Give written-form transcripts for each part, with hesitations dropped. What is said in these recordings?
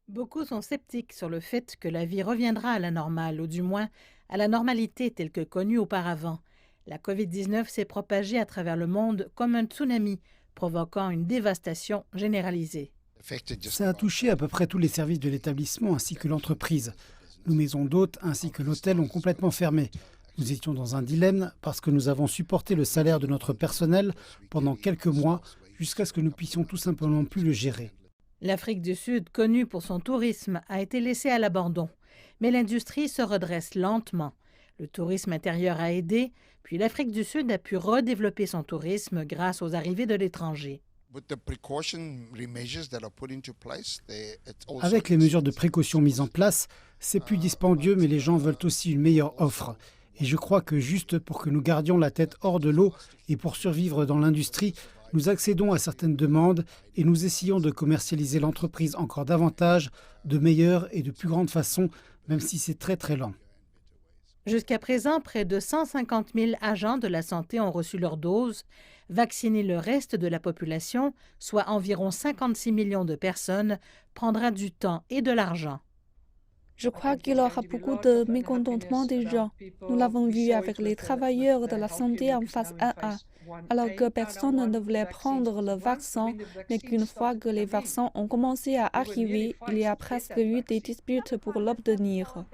Beaucoup sont sceptiques sur le fait que la vie reviendra à la normale, ou du moins à la normalité telle que connue auparavant. La COVID-19 s'est propagée à travers le monde comme un tsunami, provoquant une dévastation généralisée. Ça a touché à peu près tous les services de l'établissement ainsi que l'entreprise. Nos maisons d'hôtes ainsi que l'hôtel ont complètement fermé. Nous étions dans un dilemme parce que nous avons supporté le salaire de notre personnel pendant quelques mois jusqu'à ce que nous puissions tout simplement plus le gérer. L'Afrique du Sud, connue pour son tourisme, a été laissée à l'abandon. Mais l'industrie se redresse lentement. Le tourisme intérieur a aidé, puis l'Afrique du Sud a pu redévelopper son tourisme grâce aux arrivées de l'étranger. Avec les mesures de précaution mises en place, c'est plus dispendieux, mais les gens veulent aussi une meilleure offre. Et je crois que juste pour que nous gardions la tête hors de l'eau et pour survivre dans l'industrie, nous accédons à certaines demandes et nous essayons de commercialiser l'entreprise encore davantage, de meilleure et de plus grande façon, même si c'est très très lent. Jusqu'à présent, près de 150 000 agents de la santé ont reçu leur dose. Vacciner le reste de la population, soit environ 56 millions de personnes, prendra du temps et de l'argent. Je crois qu'il y aura beaucoup de mécontentement des gens. Nous l'avons vu avec les travailleurs de la santé en phase 1A, alors que personne ne voulait prendre le vaccin, mais qu'une fois que les vaccins ont commencé à arriver, il y a presque eu des disputes pour l'obtenir.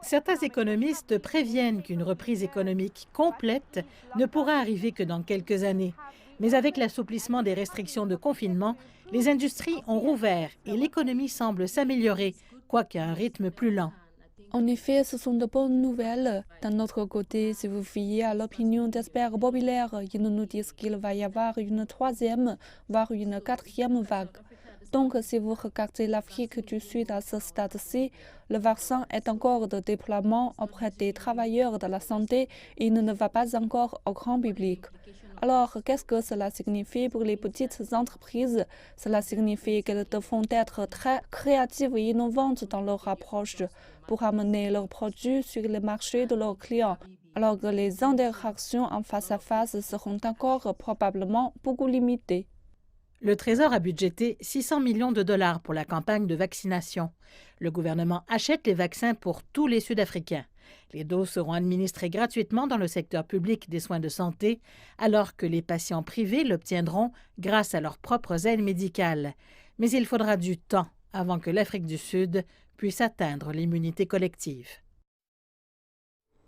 Certains économistes préviennent qu'une reprise économique complète ne pourra arriver que dans quelques années. Mais avec l'assouplissement des restrictions de confinement, les industries ont rouvert et l'économie semble s'améliorer, quoique à un rythme plus lent. En effet, ce sont de bonnes nouvelles. D'un autre côté, si vous fiez à l'opinion d'experts populaires, ils nous disent qu'il va y avoir une troisième, voire une quatrième vague. Donc, si vous regardez l'Afrique du Sud à ce stade-ci, le vaccin est encore de déploiement auprès des travailleurs de la santé et il ne va pas encore au grand public. Alors, qu'est-ce que cela signifie pour les petites entreprises? Cela signifie qu'elles devront être très créatives et innovantes dans leur approche pour amener leurs produits sur le marché de leurs clients, alors que les interactions en face à face seront encore probablement beaucoup limitées. Le Trésor a budgété 600 millions de dollars pour la campagne de vaccination. Le gouvernement achète les vaccins pour tous les Sud-Africains. Les doses seront administrées gratuitement dans le secteur public des soins de santé, alors que les patients privés l'obtiendront grâce à leurs propres aides médicales. Mais il faudra du temps avant que l'Afrique du Sud puisse atteindre l'immunité collective.